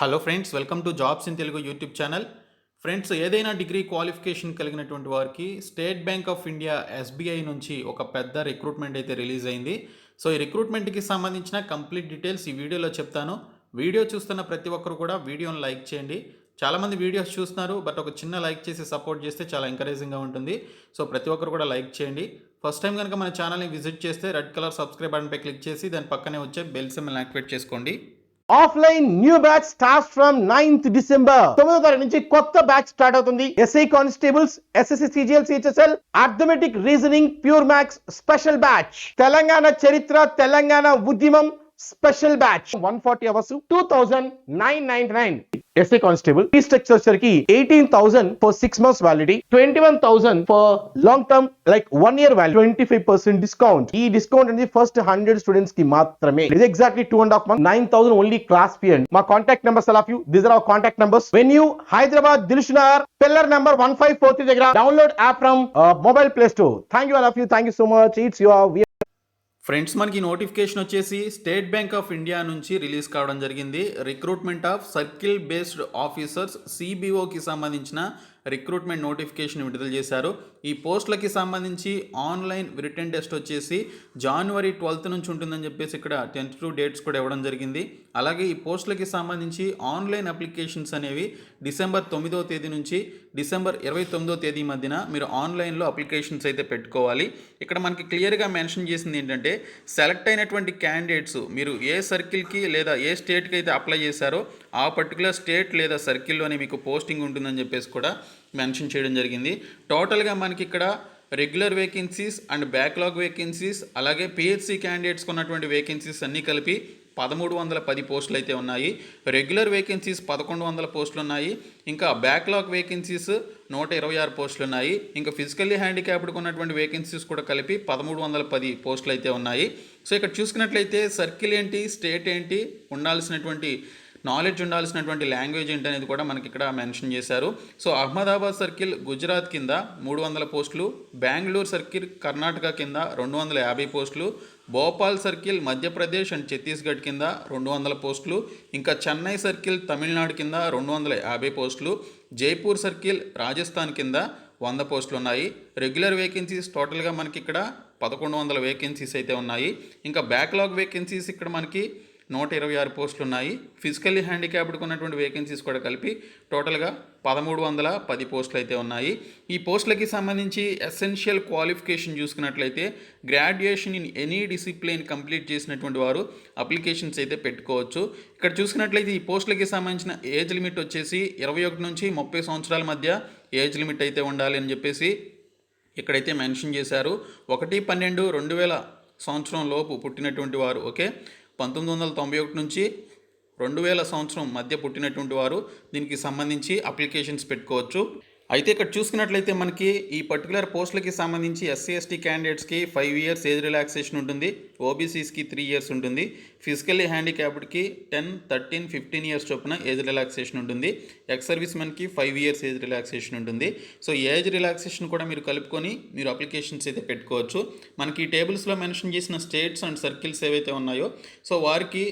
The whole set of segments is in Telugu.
Hello friends, welcome to jobs in Telugu YouTube channel. Friends, ఏదైనా డిగ్రీ క్వాలిఫికేషన్ కలిగినటువంటి వారికి state Bank of India SBI నుంచి ఒక పెద్ద రిక్రూట్మెంట్ అయితే రిలీజ్ అయింది. సో ఈ రిక్రూట్మెంట్కి సంబంధించిన కంప్లీట్ డీటెయిల్స్ ఈ వీడియోలో చెప్తాను. వీడియో చూస్తున్న ప్రతి ఒక్కరు కూడా వీడియోని లైక్ చేయండి. చాలామంది వీడియోస్ చూస్తున్నారు, బట్ ఒక చిన్న లైక్ చేసి సపోర్ట్ చేస్తే చాలా ఎంకరేజింగ్గా ఉంటుంది. సో ప్రతి ఒక్కరు కూడా లైక్ చేయండి. ఫస్ట్ టైం కనుక మన ఛానల్ని విజిట్ చేస్తే రెడ్ కలర్ సబ్స్క్రైబ్ బటన్పై క్లిక్ చేసి దాని పక్కనే వచ్చే బెల్ సింబల్ని యాక్టివేట్ చేసుకోండి. Offline new batch starts from 9th December. 9వ తారీఖు నుంచి కొత్త బ్యాచ్ స్టార్ట్ అవుతుంది. SI constables, SSC CGL CHSL, arithmetic reasoning, pure maths special batch, Telangana చరిత్ర, తెలంగాణ ఉద్యమం special batch. 140 hours 2,999. SI constable ఈ స్ట్రక్చర్ వచ్చరికి 18,000 for 6 months validity, 21,000 for long term like 1 year validity, 25% discount. ఈ డిస్కౌంట్ అనేది ఫస్ట్ 100 స్టూడెంట్స్ కి మాత్రమే. ఇది exactly 2.5 months, 9,000 only class fee. And మా contact numbers all of you, these are our contact numbers. Venue Hyderabad, Dilsukhnagar, pillar number 1543 దగ్గర. Download app from mobile play store. Thank you all of you, thank you so much. It's your friends, మనకి నోటిఫికేషన్ వచ్చేసి స్టేట్ బ్యాంక్ ఆఫ్ ఇండియా నుంచి రిలీజ్ కావడం జరిగింది. Recruitment of circle based officers సిబిఓకి సంబంధించిన రిక్రూట్మెంట్ నోటిఫికేషన్ విడుదల చేశారు. ఈ పోస్టులకి సంబంధించి ఆన్లైన్ రిటన్ టెస్ట్ వచ్చేసి January 12th నుంచి ఉంటుందని చెప్పేసి ఇక్కడ టెంటేటివ్ డేట్స్ కూడా ఇవ్వడం జరిగింది. అలాగే ఈ పోస్టులకి సంబంధించి ఆన్లైన్ అప్లికేషన్స్ అనేవి December 9వ తేదీ నుంచి December 29వ తేదీ మధ్యన మీరు ఆన్లైన్లో అప్లికేషన్స్ అయితే పెట్టుకోవాలి. ఇక్కడ మనకి క్లియర్గా మెన్షన్ చేసింది ఏంటంటే, సెలెక్ట్ అయినటువంటి క్యాండిడేట్స్ మీరు ఏ సర్కిల్కి లేదా ఏ స్టేట్కి అయితే అప్లై చేశారో ఆ పర్టికులర్ స్టేట్ లేదా సర్కిల్లోనే మీకు పోస్టింగ్ ఉంటుందని చెప్పేసి కూడా మెన్షన్ చేయడం జరిగింది. టోటల్గా మనకి ఇక్కడ regular vacancies and backlog vacancies, అలాగే పిహెచ్సి క్యాండిడేట్స్కి ఉన్నటువంటి వేకెన్సీస్ అన్నీ కలిపి 1310 పోస్టులు అయితే ఉన్నాయి. రెగ్యులర్ వేకెన్సీస్ 1100 పోస్టులు ఉన్నాయి. ఇంకా బ్యాక్లాగ్ వేకెన్సీస్ 126 పోస్టులు ఉన్నాయి. ఇంకా ఫిజికల్లీ హ్యాండిక్యాప్డ్కి ఉన్నటువంటి వేకెన్సీస్ కూడా కలిపి 1310 పోస్టులు అయితే ఉన్నాయి. సో ఇక్కడ చూసుకున్నట్లయితే సర్కిల్ ఏంటి, స్టేట్ ఏంటి, ఉండాల్సినటువంటి నాలెడ్జ్ ఉండాల్సినటువంటి లాంగ్వేజ్ ఏంటి అనేది కూడా మనకి ఇక్కడ మెన్షన్ చేశారు. సో అహ్మదాబాద్ సర్కిల్ గుజరాత్ కింద 300 పోస్టులు, బెంగళూరు సర్కిల్ కర్ణాటక కింద 250 పోస్టులు, భోపాల్ సర్కిల్ మధ్యప్రదేశ్ అండ్ ఛత్తీస్గఢ్ కింద 200 పోస్టులు, ఇంకా చెన్నై సర్కిల్ తమిళనాడు కింద 250 పోస్టులు, జైపూర్ సర్కిల్ రాజస్థాన్ కింద 100 పోస్టులు ఉన్నాయి. రెగ్యులర్ వేకెన్సీస్ టోటల్గా మనకి ఇక్కడ 1100 వేకెన్సీస్ అయితే ఉన్నాయి. ఇంకా బ్యాక్లాగ్ వేకెన్సీస్ ఇక్కడ మనకి 126 పోస్టులు ఉన్నాయి. ఫిజికల్లీ హ్యాండిక్యాప్డ్కి ఉన్నటువంటి వేకెన్సీస్ కూడా కలిపి టోటల్గా 1310 పోస్టులు అయితే ఉన్నాయి. ఈ పోస్టులకి సంబంధించి ఎసెన్షియల్ క్వాలిఫికేషన్ చూసుకున్నట్లయితే graduation in any discipline complete చేసినటువంటి వారు అప్లికేషన్స్ అయితే పెట్టుకోవచ్చు. ఇక్కడ చూసుకున్నట్లయితే ఈ పోస్టులకి సంబంధించిన ఏజ్ లిమిట్ వచ్చేసి 21 నుంచి 30 సంవత్సరాల మధ్య ఏజ్ లిమిట్ అయితే ఉండాలి అని చెప్పేసి ఇక్కడైతే మెన్షన్ చేశారు. 1/12/2000 సంవత్సరం లోపు పుట్టినటువంటి వారు, ఓకే, 1991 నుంచి 2000 సంవత్సరం మధ్య పుట్టినటువంటి వారు దీనికి సంబంధించి అప్లికేషన్స్ పెట్టుకోవచ్చు. అయితే ఇక్కడ చూసుకున్నట్లయితే మనకి ఈ పర్టికులర్ పోస్టులకి సంబంధించి ఎస్సీ ఎస్టీ క్యాండిడేట్స్కి 5 years ఏజ్ రిలాక్సేషన్ ఉంటుంది, ఓబీసీస్కి 3 years ఉంటుంది, ఫిజికల్లీ హ్యాండిక్యాప్డ్కి 10, 13, 15 years చొప్పున ఏజ్ రిలాక్సేషన్ ఉంటుంది, ఎక్స్ సర్వీస్ మెన్కి 5 years ఏజ్ రిలాక్సేషన్ ఉంటుంది. సో ఏజ్ రిలాక్సేషన్ కూడా మీరు కలుపుకొని మీరు అప్లికేషన్స్ అయితే పెట్టుకోవచ్చు. మనకి ఈ టేబుల్స్లో మెన్షన్ చేసిన స్టేట్స్ అండ్ సర్కిల్స్ ఏవైతే ఉన్నాయో సో వారికి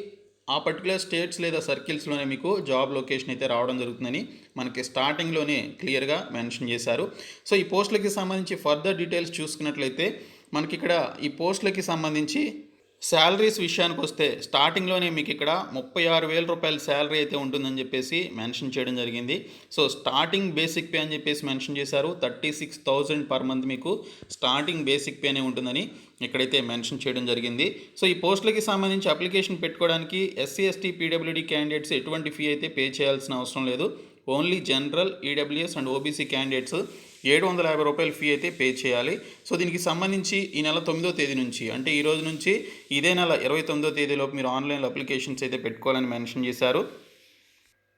ఆ పర్టికులర్ స్టేట్స్ లేదా సర్కిల్స్లోనే మీకు జాబ్ లొకేషన్ అయితే రావడం జరుగుతుందని మనకి స్టార్టింగ్లోనే క్లియర్గా మెన్షన్ చేశారు. సో ఈ పోస్టులకి సంబంధించి ఫర్దర్ డీటెయిల్స్ చూసుకున్నట్లయితే మనకి ఇక్కడ ఈ పోస్టులకి సంబంధించి శాలరీస్ విషయానికి వస్తే స్టార్టింగ్లోనే మీకు ఇక్కడ 36,000 రూపాయల శాలరీ అయితే ఉంటుందని చెప్పేసి మెన్షన్ చేయడం జరిగింది. సో స్టార్టింగ్ బేసిక్ పే అని చెప్పేసి మెన్షన్ చేశారు. 36,000 పర్ మంత్ మీకు స్టార్టింగ్ బేసిక్ పేనే ఉంటుందని ఇక్కడైతే మెన్షన్ చేయడం జరిగింది. సో ఈ పోస్టులకి సంబంధించి అప్లికేషన్ పెట్టుకోవడానికి ఎస్సీ ఎస్టీ పీడబ్ల్యూడీ క్యాండిడేట్స్ ఎటువంటి ఫీ అయితే పే చేయాల్సిన అవసరం లేదు. Only general, EWS and OBC candidates 750 రూపాయల ఫీ అయితే పే చేయాలి. సో దీనికి సంబంధించి ఈ నెల 9వ తేదీ నుంచి, అంటే ఈ రోజు నుంచి ఇదే నెల 29వ తేదీలోపు మీరు ఆన్లైన్లో అప్లికేషన్స్ అయితే పెట్టుకోవాలని మెన్షన్ చేశారు.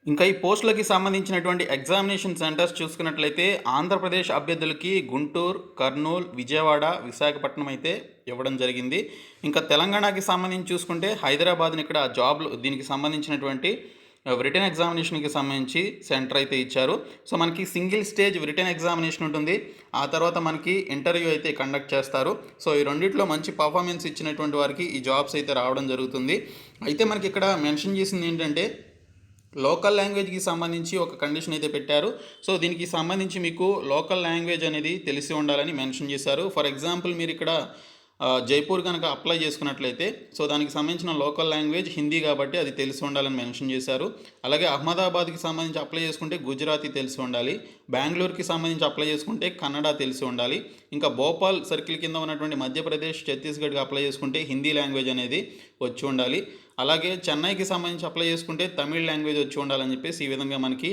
ఇంకా ఈ పోస్టులకి సంబంధించినటువంటి ఎగ్జామినేషన్ సెంటర్స్ చూసుకున్నట్లయితే ఆంధ్రప్రదేశ్ అభ్యర్థులకి గుంటూరు, కర్నూలు, విజయవాడ, విశాఖపట్నం అయితే ఇవ్వడం జరిగింది. ఇంకా తెలంగాణకి సంబంధించి చూసుకుంటే హైదరాబాద్ని ఇక్కడ జాబ్లు దీనికి సంబంధించినటువంటి రిటన్ ఎగ్జామినేషన్కి సంబంధించి సెంటర్ అయితే ఇచ్చారు. సో మనకి సింగిల్ స్టేజ్ రిటన్ ఎగ్జామినేషన్ ఉంటుంది, ఆ తర్వాత మనకి ఇంటర్వ్యూ అయితే కండక్ట్ చేస్తారు. సో ఈ రెండిట్లో మంచి పర్ఫార్మెన్స్ ఇచ్చినటువంటి వారికి ఈ జాబ్స్ అయితే రావడం జరుగుతుంది. అయితే మనకి ఇక్కడ మెన్షన్ చేసింది ఏంటంటే లోకల్ లాంగ్వేజ్కి సంబంధించి ఒక కండిషన్ అయితే పెట్టారు. సో దీనికి సంబంధించి మీకు లోకల్ లాంగ్వేజ్ అనేది తెలిసి ఉండాలని మెన్షన్ చేశారు. ఫర్ ఎగ్జాంపుల్ మీరు ఇక్కడ జైపూర్ కనుక అప్లై చేసుకున్నట్లయితే సో దానికి సంబంధించిన లోకల్ లాంగ్వేజ్ హిందీ కాబట్టి అది తెలిసి ఉండాలని మెన్షన్ చేశారు. అలాగే అహ్మదాబాద్కి సంబంధించి అప్లై చేసుకుంటే గుజరాతీ తెలిసి ఉండాలి. బెంగళూరుకి సంబంధించి అప్లై చేసుకుంటే కన్నడ తెలిసి ఉండాలి. ఇంకా భోపాల్ సర్కిల్ కింద ఉన్నటువంటి మధ్యప్రదేశ్, ఛత్తీస్గఢ్కి అప్లై చేసుకుంటే హిందీ లాంగ్వేజ్ అనేది వచ్చి ఉండాలి. అలాగే చెన్నైకి సంబంధించి అప్లై చేసుకుంటే తమిళ్ లాంగ్వేజ్ వచ్చి ఉండాలని చెప్పేసి ఈ విధంగా మనకి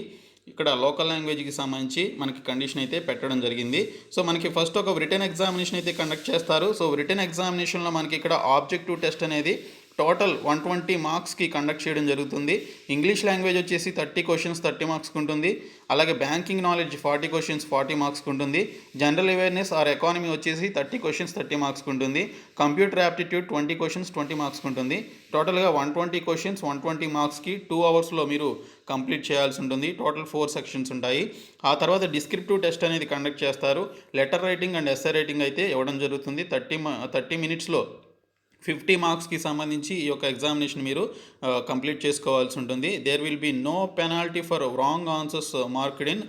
ఇక్కడ లోకల్ లాంగ్వేజ్కి సంబంధించి మనకి కండిషన్ అయితే పెట్టడం జరిగింది. సో మనకి ఫస్ట్ ఒక రిటన్ ఎగ్జామినేషన్ అయితే కండక్ట్ చేస్తారు. సో రిటన్ ఎగ్జామినేషన్లో మనకి ఇక్కడ ఆబ్జెక్టివ్ టెస్ట్ అనేది టోటల్ 120 మార్క్స్కి కండక్ట్ చేయడం జరుగుతుంది. ఇంగ్లీష్ లాంగ్వేజ్ వచ్చేసి 30 క్వశ్చన్స్ 30 మార్క్స్కి ఉంటుంది. అలాగే బ్యాంకింగ్ నాలెడ్జ్ 40 క్వశ్చన్స్ 40 మార్క్స్కి ఉంటుంది. జనరల్ అవేర్నెస్ ఆర్ ఎకానమీ వచ్చేసి 30 క్వశ్చన్స్ 30 మార్క్స్కి ఉంటుంది. కంప్యూటర్ యాప్టిట్యూడ్ 20 క్వశ్చన్స్ 20 మార్క్స్కి ఉంటుంది. టోటల్గా 120 క్వశ్చన్స్ 120 మార్క్స్కి 2 అవర్స్లో మీరు కంప్లీట్ చేయాల్సి ఉంటుంది. టోటల్ 4 సెక్షన్స్ ఉంటాయి. ఆ తర్వాత డిస్క్రిప్టివ్ టెస్ట్ అనేది కండక్ట్ చేస్తారు. Letter writing and essay writing అయితే ఇవ్వడం జరుగుతుంది. 30 మినిట్స్లో 50 మార్క్స్కి సంబంధించి ఈ యొక్క ఎగ్జామినేషన్ మీరు కంప్లీట్ చేసుకోవాల్సి ఉంటుంది. There will be no penalty for wrong answers marked in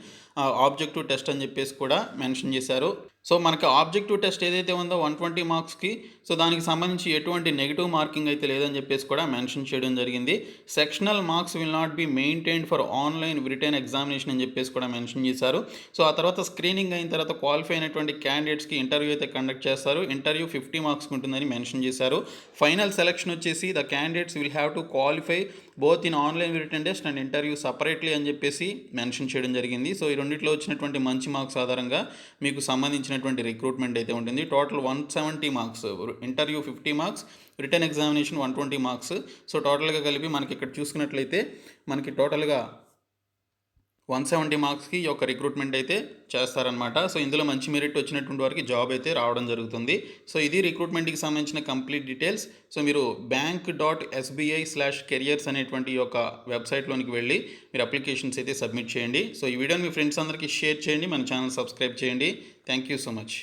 objective test అని చెప్పేసి కూడా మెన్షన్ చేశారు. సో మనకి ఆబ్జెక్టివ్ టెస్ట్ ఏదైతే ఉందో 120 మార్క్స్కి సో దానికి సంబంధించి ఎటువంటి నెగిటివ్ మార్కింగ్ అయితే లేదని చెప్పేసి కూడా మెన్షన్ చేయడం జరిగింది. Sectional marks will not be maintained for online written examination అని చెప్పేసి కూడా మెన్షన్ చేశారు. సో ఆ తర్వాత స్క్రీనింగ్ అయిన తర్వాత క్వాలిఫై అయినటువంటి క్యాండిడేట్స్కి ఇంటర్వ్యూ అయితే కండక్ట్ చేస్తారు. ఇంటర్వ్యూ 50 మార్క్స్కి ఉంటుందని మెన్షన్ చేశారు. ఫైనల్ సెలక్షన్ వచ్చేసి the candidates will have to qualify both in online return test and interview separately అని చెప్పేసి మెన్షన్ చేయడం జరిగింది. సో ఈ రెండిట్లో వచ్చినటువంటి మంచి మార్క్స్ ఆధారంగా మీకు సంబంధించినటువంటి రిక్రూట్మెంట్ అయితే ఉంటుంది. Total 170 marks, interview 50 marks, written examination 120 marks. So టోటల్గా కలిపి మనకి ఇక్కడ చూసుకున్నట్లయితే మనకి టోటల్గా 170 మార్క్స్కి ఈ యొక్క రిక్రూట్మెంట్ అయితే చేస్తారనమాట. సో ఇందులో మంచి మెరిట్ వచ్చినటువంటి వారికి జాబ్ అయితే రావడం జరుగుతుంది. సో ఇది రిక్రూట్మెంట్కి సంబంధించిన కంప్లీట్ డీటెయిల్స్. సో మీరు bank.sbi/careers అనేటువంటి ఈ యొక్క వెబ్సైట్లోనికి వెళ్ళి మీరు అప్లికేషన్స్ అయితే సబ్మిట్ చేయండి. సో ఈ వీడియోని మీ ఫ్రెండ్స్ అందరికీ షేర్ చేయండి. మన ఛానల్ సబ్స్క్రైబ్ చేయండి. Thank you so much.